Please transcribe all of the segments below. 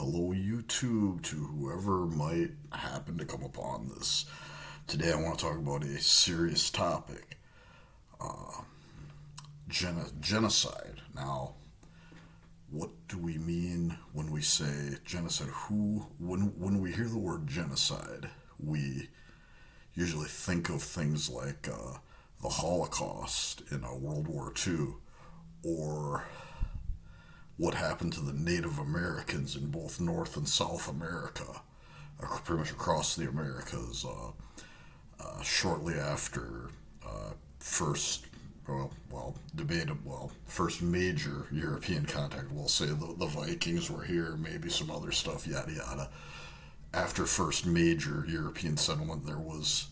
hello YouTube to whoever might happen to come upon this. Today I want to talk about a serious topic, genocide. Now, what do we mean when we say genocide? When we hear the word genocide, we usually think of things like the Holocaust in World War II, or what happened to the Native Americans in both North and South America, pretty much across the Americas, shortly after first, first major European contact. We'll say the Vikings were here, maybe some other stuff, yada yada. After first major European settlement, there was,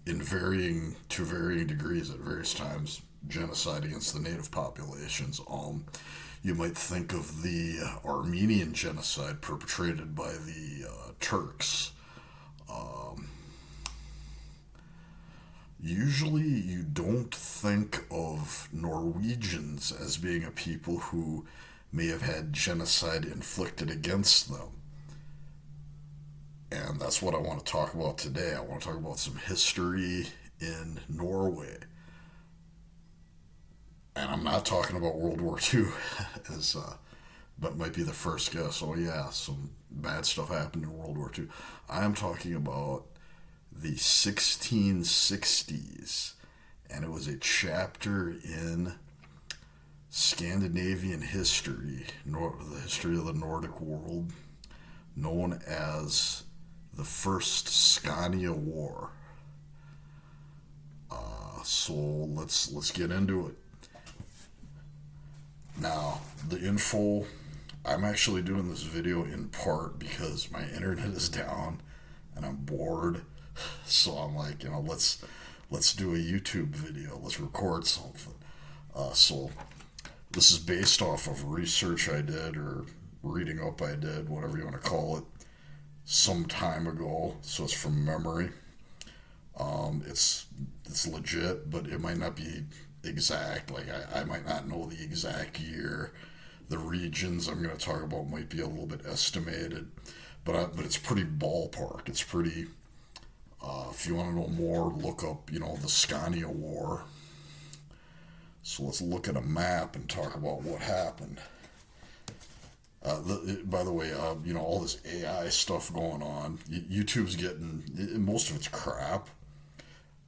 to varying degrees at various times, genocide against the native populations. You might think of the Armenian genocide perpetrated by the Turks. Usually you don't think of Norwegians as being a people who may have had genocide inflicted against them. And that's what I want to talk about today. I want to talk about some history in Norway. And I'm not talking about World War II, but might be the first guess. Oh yeah, some bad stuff happened in World War II. I am talking about the 1660s, and it was a chapter in Scandinavian history, the history of the Nordic world, known as the First Scania War. So let's get into it. Now, the info, I'm actually doing this video in part because my internet is down and I'm bored. So I'm like, let's do a YouTube video. Let's record something. So this is based off of research I did, or reading up I did, whatever you want to call it, some time ago. So it's from memory. It's legit, but it might not be exact. Like I might not know the exact year. The regions I'm going to talk about might be a little bit estimated, but it's pretty ballpark. It's pretty. If you want to know more, look up the Scania War. So let's look at a map and talk about what happened. By the way, all this AI stuff going on. YouTube's getting, most of it's crap.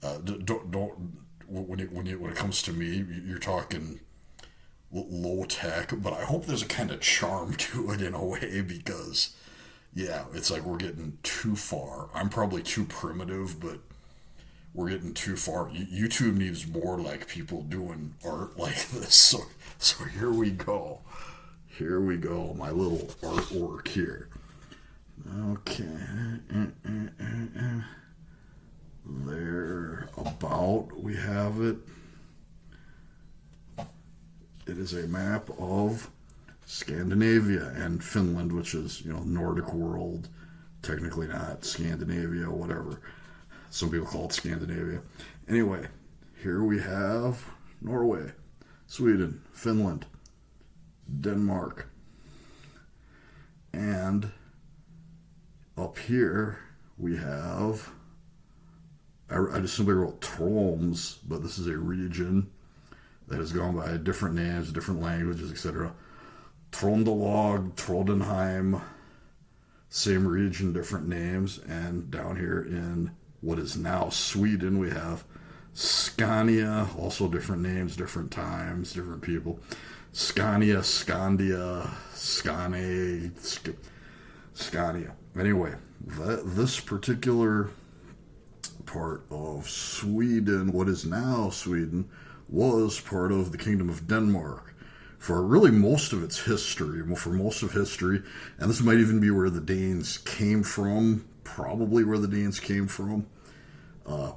Don't when it comes to me, you're talking low tech, but I hope there's a kind of charm to it in a way, because yeah, it's like we're getting too far. I'm probably too primitive, but we're getting too far. YouTube needs more like people doing art like this. So here we go. Here we go. My little artwork here. Okay. There about we have it. It is a map of Scandinavia and Finland, which is, Nordic world, technically not Scandinavia, whatever. Some people call it Scandinavia. Anyway, here we have Norway, Sweden, Finland, Denmark, and up here we have, I just simply wrote Troms, but this is a region that has gone by different names, different languages, etc. Trondelag, Trondheim, same region, different names. And down here in what is now Sweden, we have Scania, also different names, different times, different people. Scania, Scandia, Scania. Anyway, this particular part of Sweden, what is now Sweden, was part of the Kingdom of Denmark for really most of its history, and this might even be where the Danes came from, probably where the Danes came from,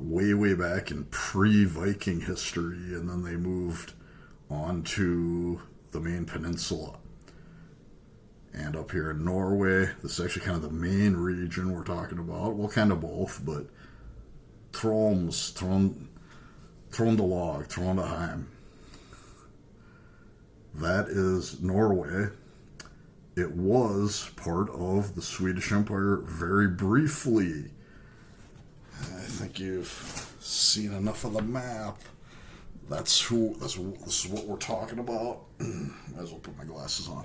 way back in pre-Viking history, and then they moved on to the main peninsula. And up here in Norway, this is actually kind of the main region we're talking about. Well, kind of both, but Trondheim. That is Norway. it was part of the Swedish Empire very briefly. I think you've seen enough of the map. This is what we're talking about. Might as well put my glasses on.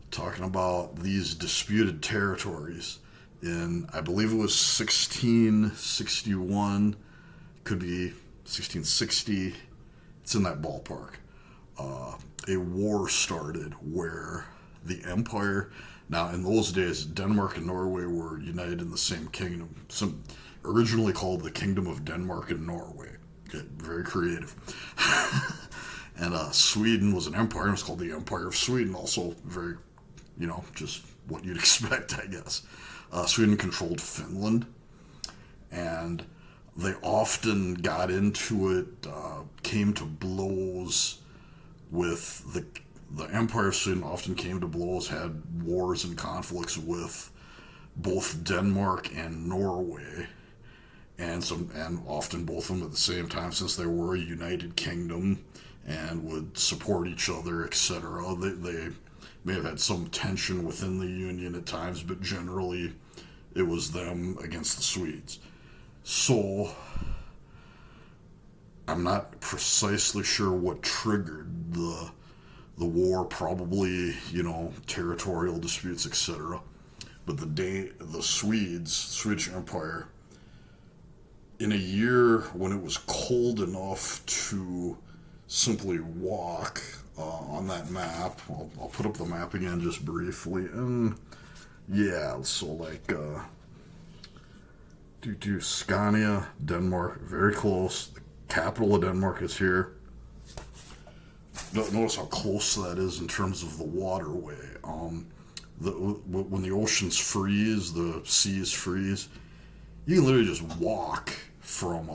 Talking about these disputed territories in, I believe it was 1661, could be 1660. It's in that ballpark. A war started where the empire, now in those days, Denmark and Norway were united in the same kingdom, originally called the Kingdom of Denmark and Norway. Okay, very creative. And Sweden was an empire. It was called the Empire of Sweden. Also very, just what you'd expect, I guess. Sweden controlled Finland, and they often got into it, came to blows with the Empire of Sweden, often came to blows, had wars and conflicts with both Denmark and Norway, and often both of them at the same time, since they were a united kingdom and would support each other, etc. They may have had some tension within the Union at times, but generally it was them against the Swedes. So I'm not precisely sure what triggered the war, probably, territorial disputes, etc. But the Swedish Empire, in a year when it was cold enough to simply walk on that map, I'll put up the map again just briefly, and yeah, so Scania, Denmark, very close. The capital of Denmark is here. Notice how close that is in terms of the waterway. When the oceans freeze, the seas freeze, you can literally just walk from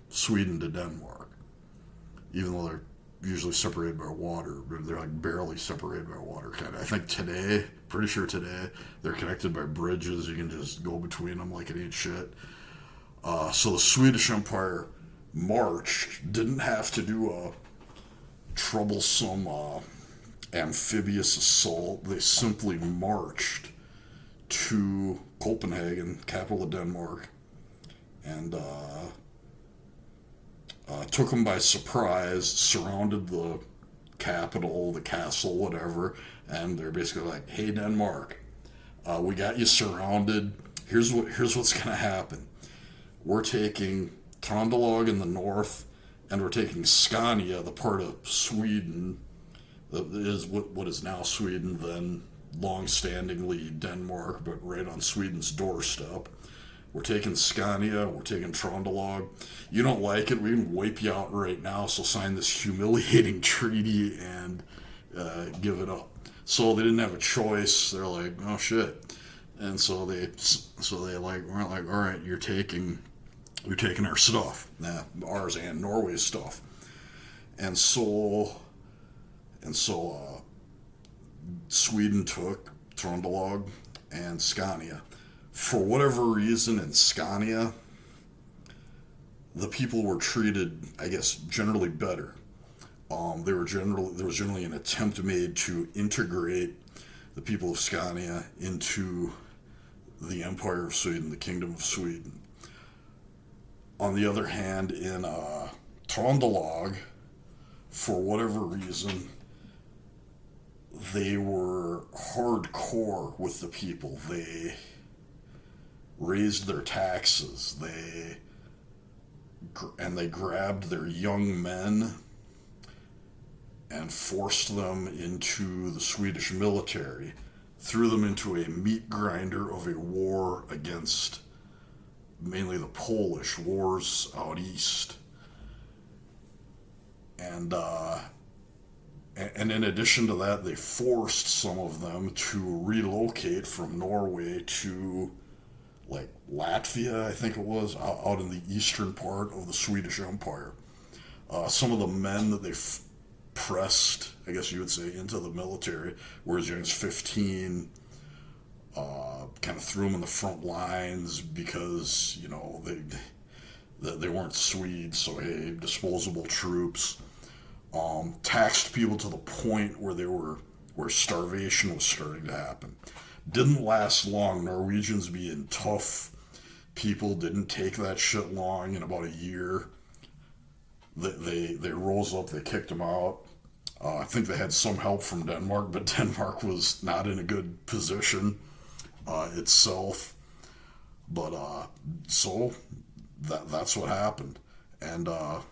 Sweden to Denmark, even though they're usually separated by water. They're like barely separated by water, kind of. I think pretty sure today, they're connected by bridges. You can just go between them like it ain't shit. So the Swedish Empire marched, didn't have to do a troublesome amphibious assault. They simply marched to Copenhagen, capital of Denmark, and took them by surprise, surrounded the capital, the castle, whatever, and they're basically like, "Hey, Denmark, we got you surrounded. Here's what's gonna happen. We're taking Trøndelag in the north, and we're taking Scania, the part of Sweden that is what is now Sweden, then long-standingly Denmark, but right on Sweden's doorstep. We're taking Scania, we're taking Trøndelag. You don't like it, we can wipe you out right now, so sign this humiliating treaty and give it up." So they didn't have a choice. They're like, "Oh shit." And so they weren't like, "All right, you're taking our stuff." Ours and Norway's stuff. And so Sweden took Trøndelag and Scania. For whatever reason, in Scania, the people were treated, I guess, generally better. There was generally an attempt made to integrate the people of Scania into the Empire of Sweden, the Kingdom of Sweden. On the other hand, in Trøndelag, for whatever reason, they were hardcore with the people. They raised their taxes. They grabbed their young men and forced them into the Swedish military, threw them into a meat grinder of a war against mainly the Polish wars out east. And in addition to that, they forced some of them to relocate from Norway to like Latvia, I think it was, out in the eastern part of the Swedish Empire. Some of the men that they pressed, I guess you would say, into the military were as young as 15. Kind of threw them in the front lines because, they weren't Swedes, so hey, disposable troops. Taxed people to the point where they were where starvation was starting to happen. Didn't last long. Norwegians being tough people didn't take that shit long. In about a year, they rose up, they kicked them out. I think they had some help from Denmark, but Denmark was not in a good position itself. But so that's what happened, and there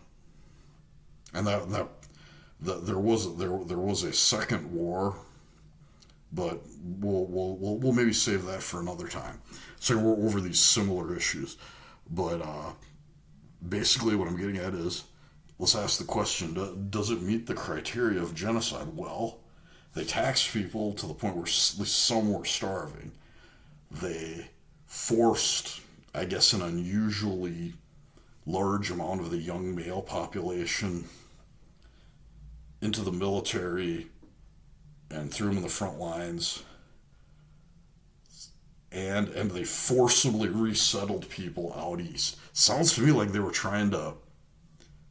was a second war, but we'll maybe save that for another time. So we're over these similar issues, but basically what I'm getting at is, let's ask the question: does it meet the criteria of genocide? Well, they taxed people to the point where at least some were starving. They forced, I guess, an unusually large amount of the young male population into the military and threw them in the front lines. And they forcibly resettled people out east. Sounds to me like they were trying to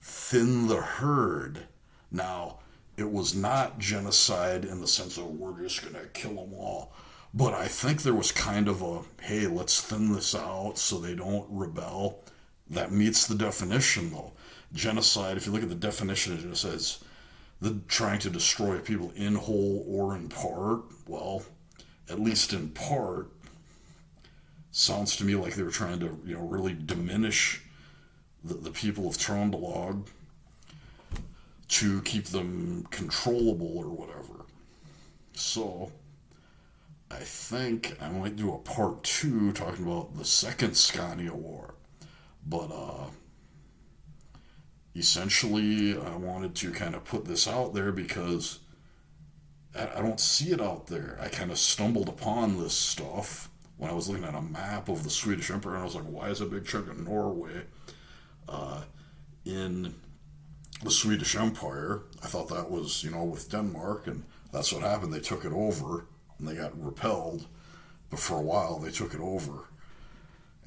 thin the herd. Now, it was not genocide in the sense of we're just going to kill them all. But I think there was kind of a, hey, let's thin this out so they don't rebel. That meets the definition, though. Genocide, if you look at the definition, it just says trying to destroy people in whole or in part. Well, at least in part, sounds to me like they were trying to, really diminish the people of Trondelag to keep them controllable or whatever. So I think I might do a part 2 talking about the second Scania War. But essentially, I wanted to kind of put this out there because I don't see it out there. I kind of stumbled upon this stuff when I was looking at a map of the Swedish Empire, and I was like, why is a big chunk of Norway in the Swedish Empire? I thought that was, with Denmark, and that's what happened. They took it over, and they got repelled, but for a while they took it over.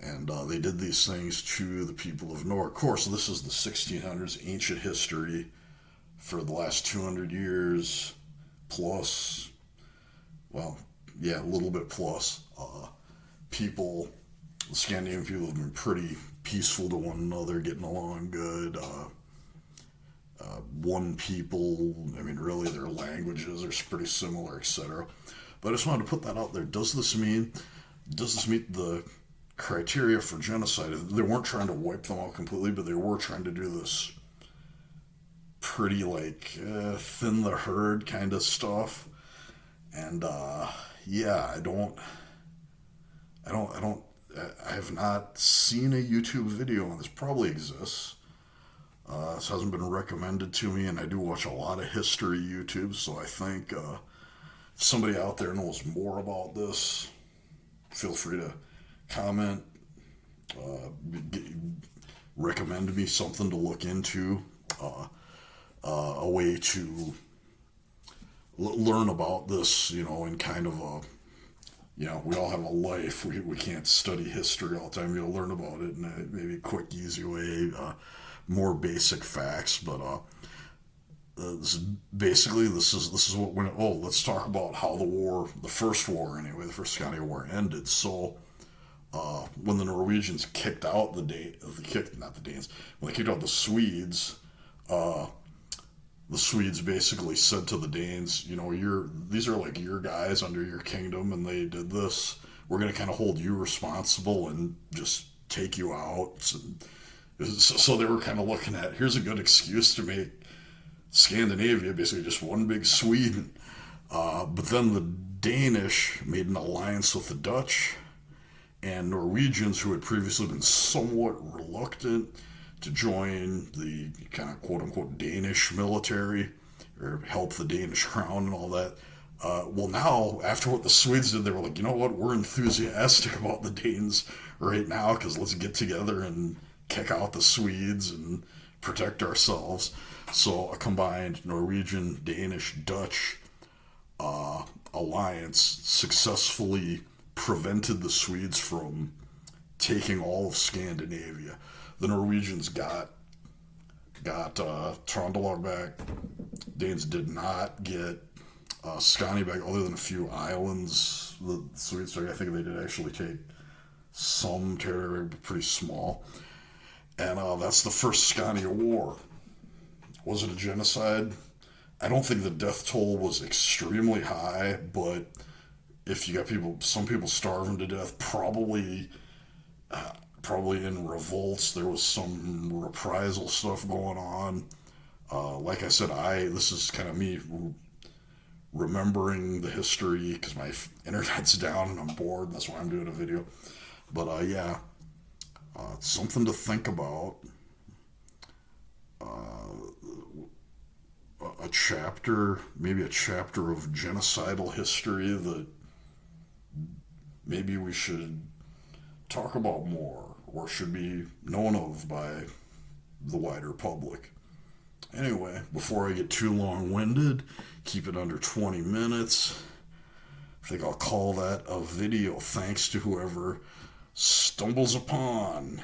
And they did these things to the people of Norway. Of course, this is the 1600s, ancient history for the last 200 years plus. Well, yeah, a little bit plus. The Scandinavian people have been pretty peaceful to one another, getting along good. One people, really their languages are pretty similar, etc. But I just wanted to put that out there. Does this meet the criteria for genocide? They weren't trying to wipe them out completely, but they were trying to do this pretty thin the herd kind of stuff. And I have not seen a YouTube video on this. Probably exists. This hasn't been recommended to me, and I do watch a lot of history YouTube, so I think if somebody out there knows more about this, feel free to comment, recommend me something to look into, a way to learn about this, in kind of a, we all have a life. We can't study history all the time. Learn about it in a maybe quick, easy way, more basic facts. But this is what went. Oh, let's talk about how the first war anyway, the first Scania War ended. So when the Norwegians kicked out when they kicked out the Swedes, the Swedes basically said to the Danes, these are like your guys under your kingdom, and they did this. We're going to kind of hold you responsible and just take you out. So they were kind of looking at, here's a good excuse to make Scandinavia basically just one big Sweden. But then the Danish made an alliance with the Dutch and Norwegians, who had previously been somewhat reluctant to join the kind of quote-unquote Danish military or help the Danish crown and all that. Well, now, after what the Swedes did, they were like, you know what, we're enthusiastic about the Danes right now because let's get together and kick out the Swedes and protect ourselves. So a combined Norwegian, Danish, Dutch alliance successfully prevented the Swedes from taking all of Scandinavia. The Norwegians got Trondelag back. Danes did not get Scania back, other than a few islands, the Swedes, I think they did actually take some territory, but pretty small. And that's the first Scania War. Was it a genocide? I don't think the death toll was extremely high, but if you got some people starving to death, probably in revolts. There was some reprisal stuff going on. Like I said, this is kind of me remembering the history because my internet's down and I'm bored. That's why I'm doing a video. But yeah, it's something to think about. Maybe a chapter of genocidal history that maybe we should talk about more or should be known of by the wider public. Anyway, before I get too long-winded, keep it under 20 minutes. I think I'll call that a video, thanks to whoever stumbles upon